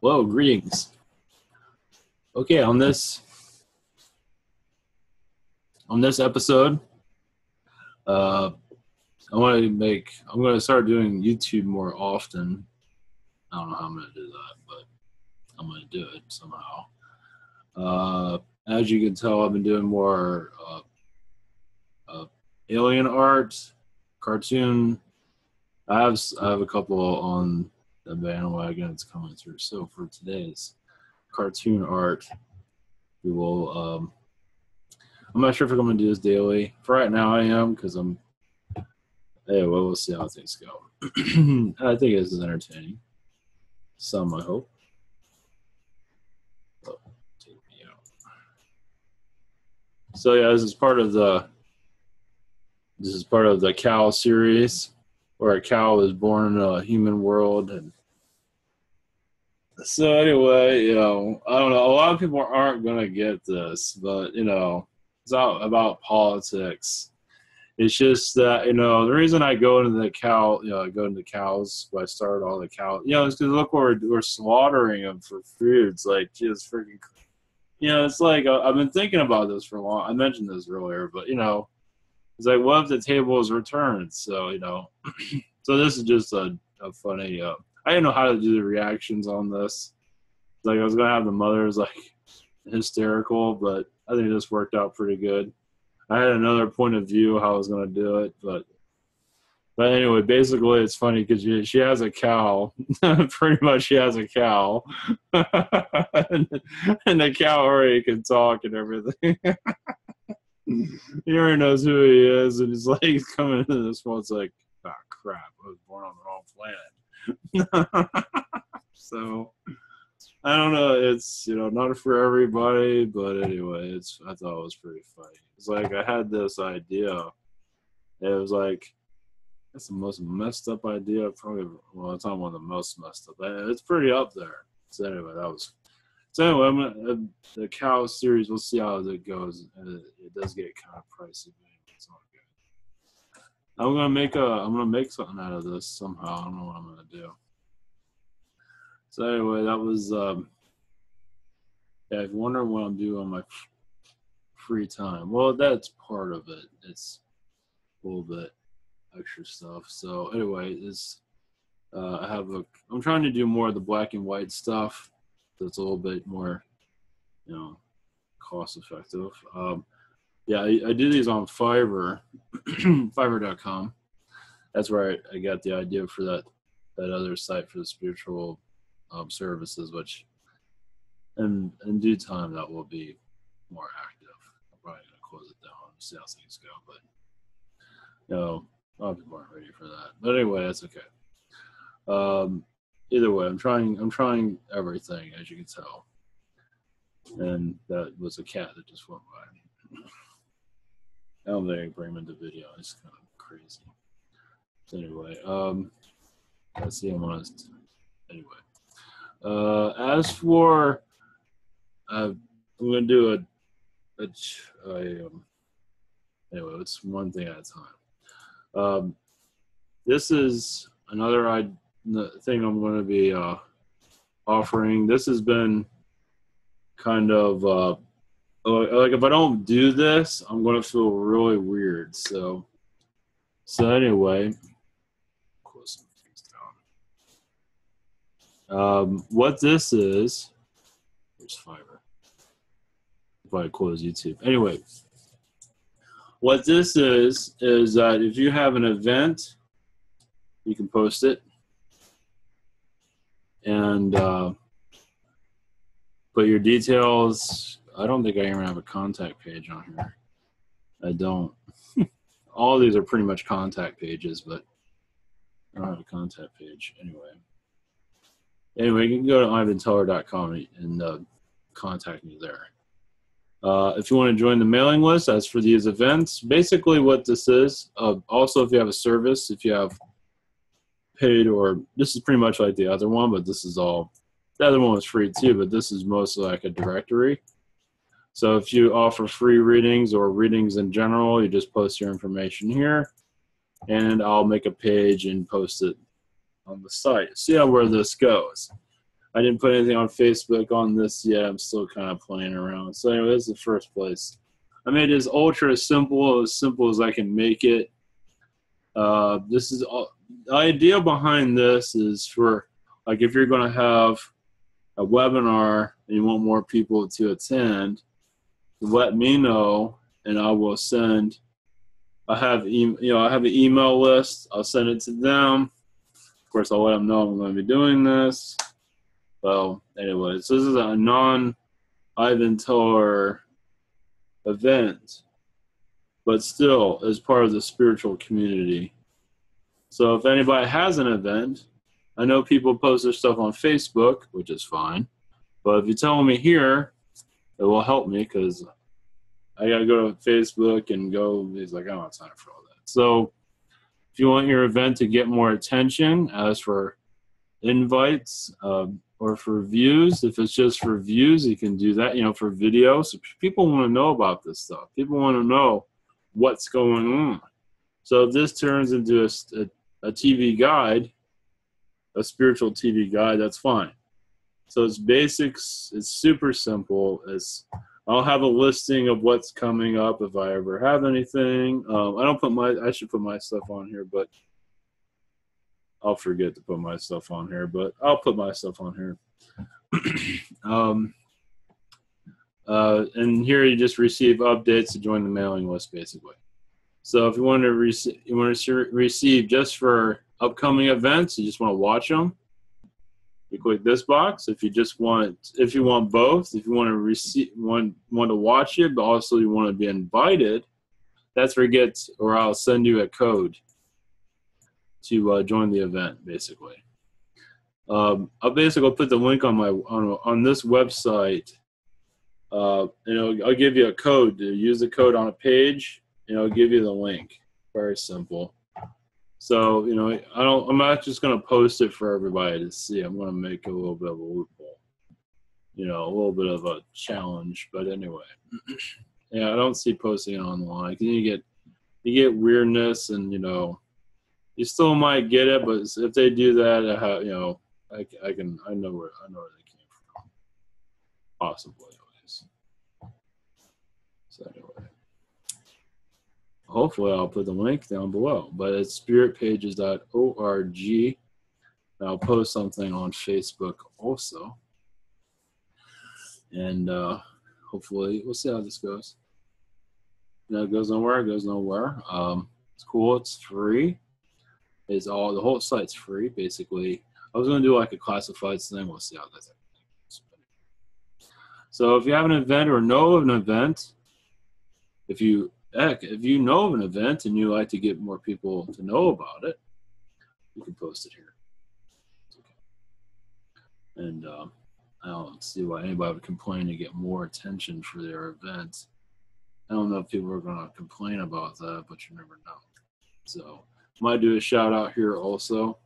Hello, greetings. Okay, on this episode, I'm going to start doing YouTube more often. I don't know how I'm going to do that, but I'm going to do it somehow. As you can tell, I've been doing more alien art, cartoon. I have a couple on the bandwagon that's coming through. So for today's cartoon art, we will. I'm not sure if I'm going to do this daily. For right now, I am because I'm. Hey, well, we'll see how things go. I think this is entertaining. Some, I hope. Oh, take me out. So yeah, this is part of the cow series, where a cow is born in a human world. And so anyway, I don't know. A lot of people aren't going to get this, but it's not about politics. It's just that, the reason I go into the cow, I go into cows, I started all the cows, it's because look, we're slaughtering them for food. It's like, just freaking, it's like, I've been thinking about this for a long. I mentioned this earlier, but, it's like, what if the table is returned? So, so this is just a funny, I didn't know how to do the reactions on this. Like, I was going to have the mothers, like, hysterical, but I think this worked out pretty good. I had another point of view how I was going to do it, but anyway, basically it's funny because she has a cow. Pretty much she has a cow. and the cow already can talk and everything. He already knows who he is, and he's like, he's coming into this world. It's like, ah, crap, I was born on the wrong planet. So, I don't know. It's, not for everybody, but anyway, I thought it was pretty funny. It's like I had this idea. It was like, that's the most messed up idea. Probably, well, it's not one of the most messed up. It's pretty up there. So anyway, the cow series, we'll see how it goes. It does get kind of pricey, but it's not good. I'm gonna make something out of this somehow. I don't know what I'm gonna do. So anyway, that was if you're wondering what I'm doing on my free time, well, that's part of it. It's a little bit extra stuff. So anyway, I'm trying to do more of the black and white stuff. That's a little bit more, cost effective. Yeah, I do these on Fiverr, Fiverr.com. That's where I got the idea for that other site for the spiritual services, which in due time that will be more active. I'm probably going to close it down and see how things go, but a lot of people aren't ready for that. But anyway, that's okay. Either way, I'm trying everything, as you can tell. And that was a cat that just went by. I don't think I can bring him into video. It's kind of crazy. So anyway, let's see. I'm honest. Anyway, as for, I'm gonna do anyway, it's one thing at a time. This is another thing I'm going to be offering. This has been kind of like, if I don't do this, I'm going to feel really weird. So anyway, close some things down. What this is, there's Fiverr. If I close YouTube. Anyway, what this is that if you have an event, you can post it and put your details. I don't think I even have a contact page on here. I don't. All of these are pretty much contact pages, but I don't have a contact page. Anyway, you can go to ivanteller.com and contact me there. If you want to join the mailing list, that's for these events. Basically what this is, also if you have a service, if you have paid, or this is pretty much like the other one, but this is all, the other one was free too, but this is mostly like a directory. So if you offer free readings or readings in general, you just post your information here and I'll make a page and post it on the site. See where this goes. I didn't put anything on Facebook on this yet. I'm still kind of playing around. So anyway, this is the first place. I made it as ultra simple as I can make it. This is the idea behind this is for, like, if you're going to have a webinar and you want more people to attend, let me know and I will send. I have an email list. I'll send it to them. Of course, I'll let them know I'm going to be doing this. Well, anyways, this is a non-Ivan Toller event, but still is part of the spiritual community. So if anybody has an event, I know people post their stuff on Facebook, which is fine. But if you tell me here, it will help me because I got to go to Facebook and go. He's like, I don't have time for all that. So if you want your event to get more attention, as for invites or for views, if it's just for views, you can do that, for videos. So people want to know about this stuff. People want to know what's going on. So if this turns into a TV guide, a spiritual TV guide, that's fine. So it's basics. It's super simple. I'll have a listing of what's coming up if I ever have anything. I should put my stuff on here, but I'll forget to put my stuff on here, but I'll put my stuff on here. And here you just receive updates to join the mailing list, basically. So if you want to receive just for upcoming events, you just want to watch them, you click this box. If you want both, if you want to want to watch it, but also you want to be invited, that's where I'll send you a code to join the event, basically. I'll basically put the link on this website. I'll give you a code to use the code on a page, and I'll give you the link. Very simple. So I'm not just going to post it for everybody to see. I'm going to make a little bit of a loophole, a little bit of a challenge. But anyway, yeah, I don't see posting it online. You get weirdness, and you still might get it, but if they do that, I know where they came from, possibly at least. So anyway, hopefully I'll put the link down below, but it's spiritpages.org. And I'll post something on Facebook also, and hopefully we'll see how this goes. It goes nowhere. It goes nowhere. It's cool. It's free. The whole site's free, basically. I was going to do like a classifieds thing. We'll see how that goes. So if you have an event or know of an event, if you know of an event and you like to get more people to know about it, you can post it here. It's okay. And I don't see why anybody would complain to get more attention for their event. I don't know if people are going to complain about that, but you never know. So might do a shout out here also,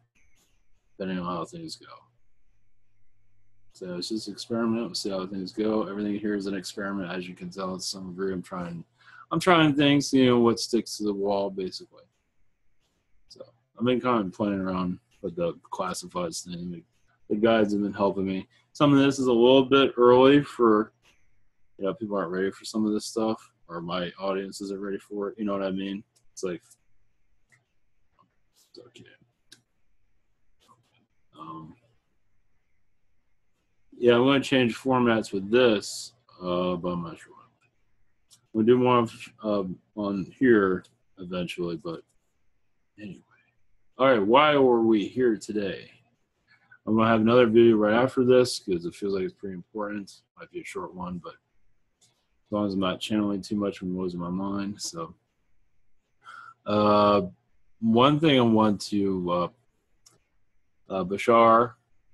depending on how things go. So it's just an experiment. We'll see how things go. Everything here is an experiment, as you can tell to some degree. I'm trying things, what sticks to the wall, basically. So I've been kind of playing around with the classifieds thing. The guides have been helping me. Some of this is a little bit early for, people aren't ready for some of this stuff, or my audience isn't ready for it. You know what I mean? It's like, it's okay. Yeah, I'm going to change formats with this, but I'm not sure. We'll do more on here eventually, but anyway. All right, why were we here today? I'm going to have another video right after this because it feels like it's pretty important. Might be a short one, but as long as I'm not channeling too much from what was in my mind. So one thing I want to, Bashar,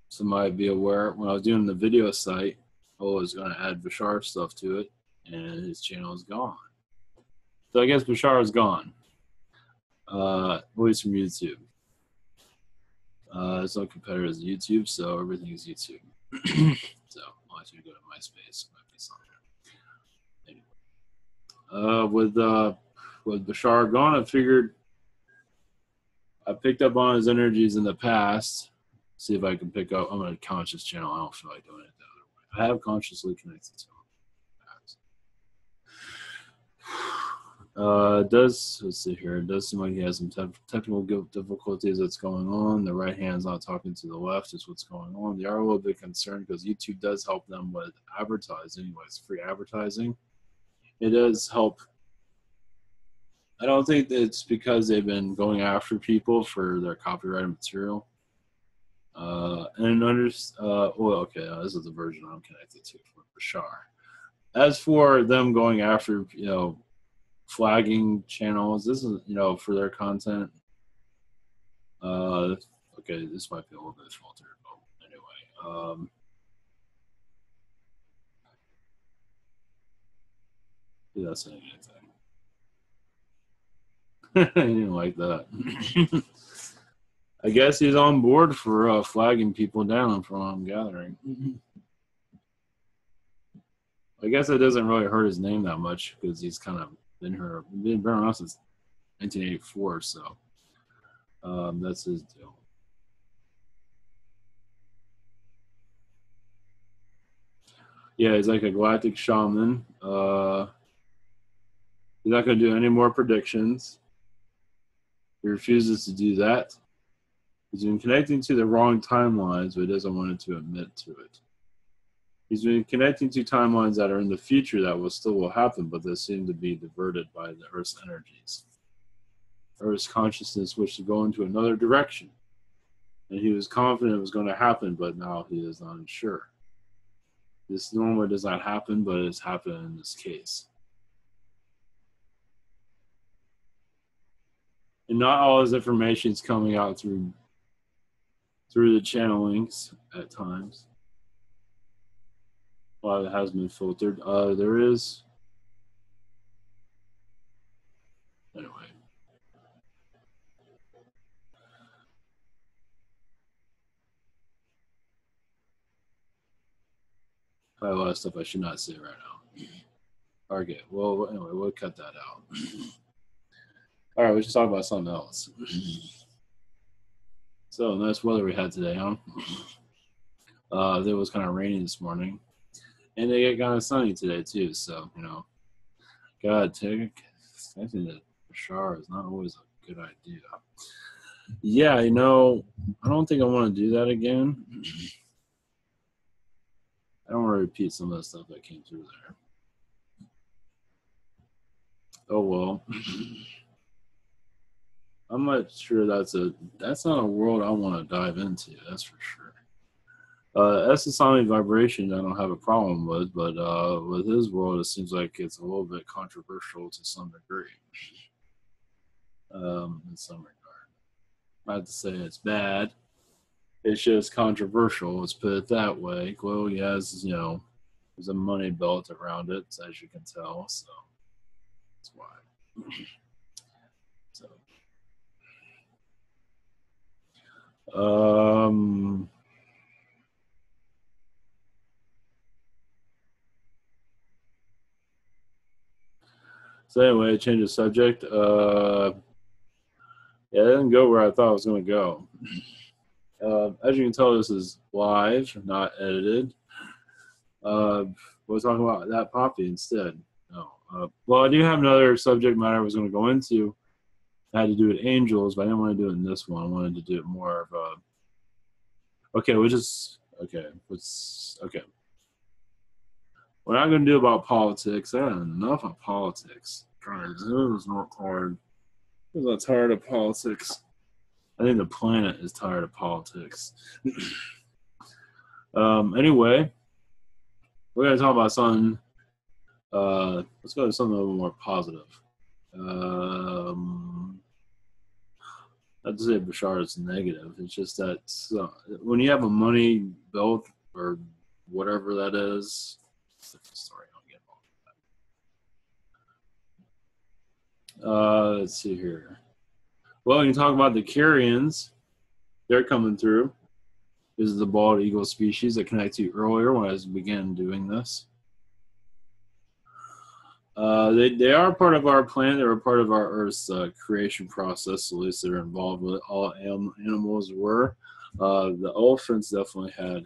some might be aware, when I was doing the video site, I was going to add Bashar stuff to it, and his channel is gone. So I guess Bashar is gone, at least from YouTube. There's no competitors to YouTube, so everything is YouTube. So unless you go to MySpace, might be something. Anyway, with Bashar gone, I figured I picked up on his energies in the past, See if I can pick up. I'm going to conscious channel. I don't feel like doing it the other way. I have consciously connected to him. Let's see here. It does seem like he has some technical difficulties that's going on. The right hand's not talking to the left is what's going on. They are a little bit concerned because YouTube does help them with advertising. Anyways, free advertising. It does help. I don't think it's because they've been going after people for their copyrighted material. Well, okay, this is the version I'm connected to for Bashar. As for them going after, flagging channels, this is, for their content. Okay, this might be a little bit filtered, but anyway. That's saying anything. I didn't like that. I guess he's on board for flagging people down from what I'm gathering. I guess it doesn't really hurt his name that much because he's kind of been around since 1984, so that's his deal. Yeah, he's like a galactic shaman. He's not going to do any more predictions. He refuses to do that. He's been connecting to the wrong timelines, but he doesn't want to admit to it. He's been connecting to timelines that are in the future that will happen, but they seem to be diverted by the Earth's energies. Earth's consciousness wished to go into another direction, and he was confident it was going to happen, but now he is unsure. This normally does not happen, but it's happened in this case. And not all his information is coming out through the channelings at times. A lot of it has been filtered. There is. Anyway. Probably a lot of stuff I should not say right now. Okay, well, anyway, we'll cut that out. All right, we should talk about something else. So, nice weather we had today, huh? It was kind of rainy this morning. And it got kind of sunny today, too. So, God, connecting to Bashar is not always a good idea. Yeah, I don't think I want to do that again. I don't want to repeat some of the stuff that came through there. Oh, well. I'm not sure that's not a world I want to dive into, that's for sure. Sonic vibration I don't have a problem with, but with his world it seems like it's a little bit controversial to some degree. In some regard. Not to say it's bad. It's just controversial, let's put it that way. Well, he has, there's a money belt around it, as you can tell, so that's why. So anyway, change the subject. Yeah, it didn't go where I thought it was going to go. As you can tell, this is live, not edited. We'll talk about that poppy instead. No. Well, I do have another subject matter I was going to go into. I had to do with angels, but I didn't want to do it in this one. I wanted to do it more of a... Okay, okay. We're not going to do about politics. I had enough of politics. God, it was not tired. I was not tired of politics. I think the planet is tired of politics. Anyway, we're going to talk about something. Let's go to something a little more positive. Not to say Bashar is negative. It's just that when you have a money belt or whatever that is, it's a different story. I don't get involved with that. Let's see here. Well, you can talk about the Carians. They're coming through. This is the bald eagle species that connected to you earlier when I began doing this. They are part of our planet. They're a part of our Earth's creation process. At least they're involved with all animals were. The elephants definitely had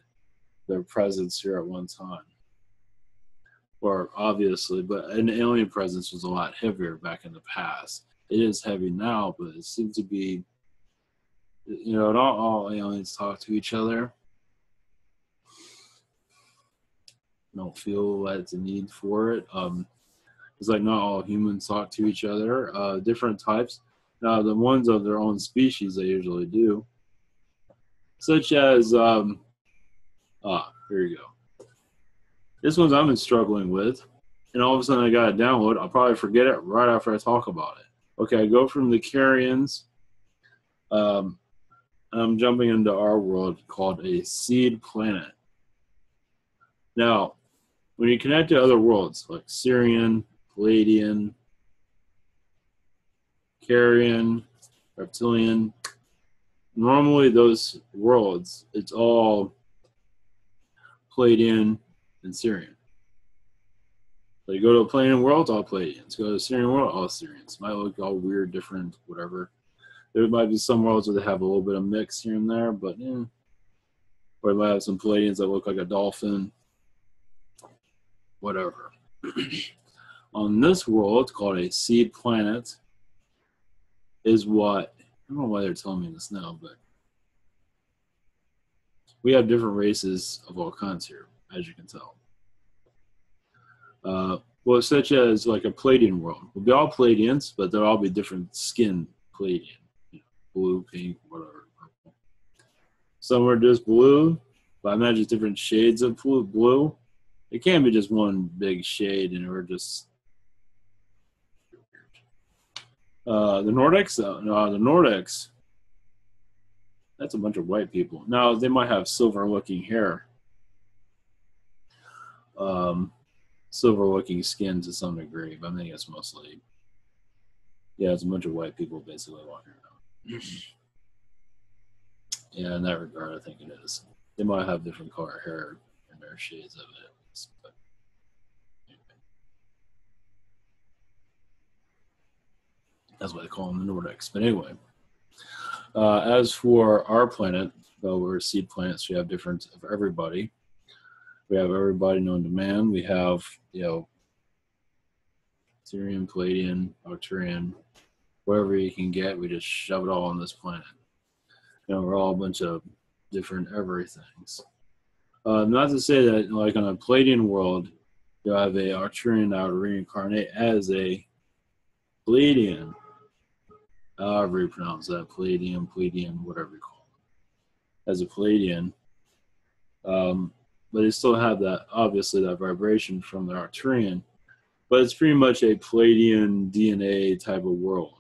their presence here at one time, or obviously, but an alien presence was a lot heavier back in the past. It is heavy now, but it seems to be, not all aliens talk to each other. Don't feel that it's a need for it. It's like not all humans talk to each other. Different types. Now, the ones of their own species, they usually do, such as here you go. This one's I've been struggling with, and all of a sudden I got to download. I'll probably forget it right after I talk about it. Okay, I go from the Carians. I'm jumping into our world called a seed planet. Now, when you connect to other worlds like Syrian, Palladian, Carian, Reptilian, normally those worlds, it's all Palladian and Syrian. So you go to a Palladian world, it's all Palladians. Go to a Syrian world, all Syrians. Might look all weird, different, whatever. There might be some worlds where they have a little bit of mix here and there, but yeah. Or they might have some Palladians that look like a dolphin. Whatever. On this world, called a seed planet, is what, I don't know why they're telling me this now, but we have different races of all kinds here, as you can tell. Well, such as like a Palladian world. We'll be all Palladians, but they'll all be different skin Palladian. Blue, pink, whatever, purple. Some are just blue, but I imagine different shades of blue. It can't be just one big shade, and we're just the Nordics. No, the Nordics. That's a bunch of white people. Now they might have silver-looking hair, silver-looking skin to some degree, but I think it's mostly, it's a bunch of white people basically walking around. Yeah, in that regard, I think it is. They might have different color hair and their shades of it. But anyway. That's why they call them the Nordics. But anyway, as for our planet, well, we're seed planets. We have different of everybody. We have everybody known to man. We have, Syrian, Palladian, Arcturian, whatever you can get. We just shove it all on this planet. We're all a bunch of different everythings. Not to say that, like on a Palladian world, you have a Arcturian that would reincarnate as a Palladian. However you pronounce that, Palladian, whatever you call it, as a Palladian. But it still have that, obviously, that vibration from the Arcturian. But it's pretty much a Palladian DNA type of world,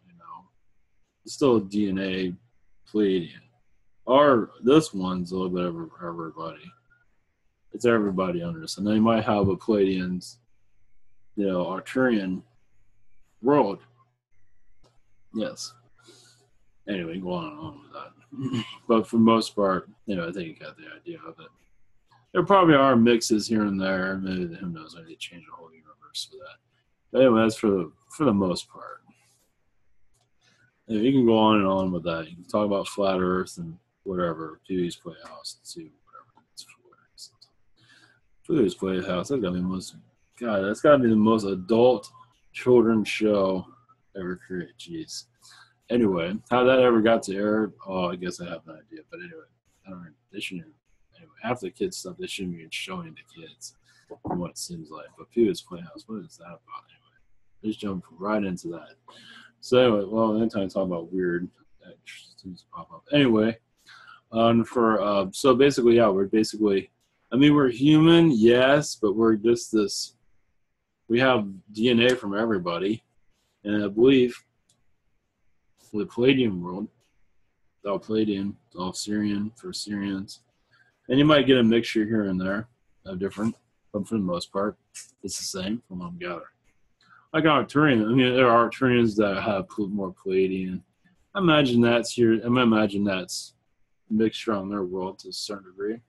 It's still a DNA Palladian. This one's a little bit of everybody. It's everybody under this. And then you might have a Palladian's, Arcturian world. Yes. Anyway, go on and on with that. But for the most part, I think you got the idea of it. There probably are mixes here and there. Maybe, who knows, maybe they change the whole universe for that. But anyway, that's for the most part. You can go on and on with that. You can talk about flat Earth and whatever. Pew's Playhouse and see whatever it's for. Pew's Playhouse. That's got to be the most adult children's show ever created. Jeez. Anyway, how that ever got to air, I guess I have no idea. But anyway, they shouldn't. Anyway, half the kids stuff they shouldn't be showing to kids, from what it seems like. But Pew's Playhouse, what is that about anyway? Just jump right into that. So anyway, well, anytime I talk about weird, that seems to pop up. Anyway, so basically, we're human, yes, but we're just this. We have DNA from everybody, and I believe the Palladian world, it's all Palladian, it's all Syrian for Syrians, and you might get a mixture here and there of different, but for the most part, it's the same from what I'm gathering. Like Arcturian, there are Arcturians that have more Palladian. I imagine that's a mixture on their world to a certain degree.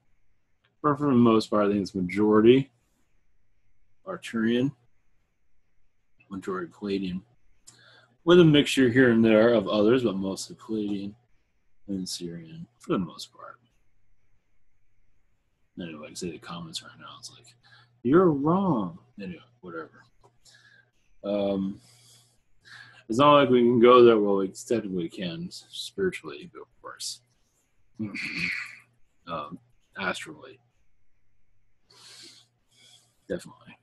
But for the most part, I think it's majority Arcturian, majority Palladian, with a mixture here and there of others, but mostly Palladian and Syrian for the most part. Anyway, I say the comments right now. It's like, you're wrong. Anyway, whatever. It's not like we can go there. Well, we technically can spiritually, but of course, astrally, definitely.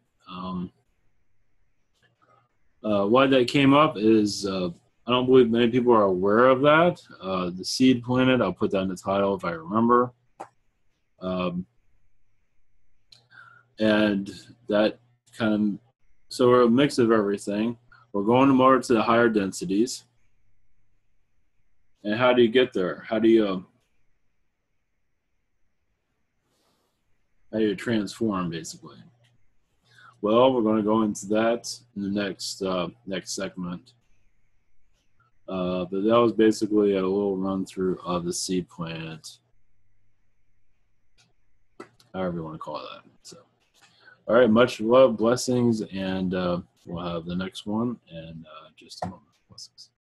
Why that came up is I don't believe many people are aware of that. The seed planet, I'll put that in the title if I remember. And that kind of, so we're a mix of everything. We're going more to the higher densities. And how do you get there? How do you transform, basically? Well, we're going to go into that in the next segment. But that was basically a little run through of the seed planet, however you want to call that. So, all right, much love, blessings, and we'll have the next one in just a moment. Blessings.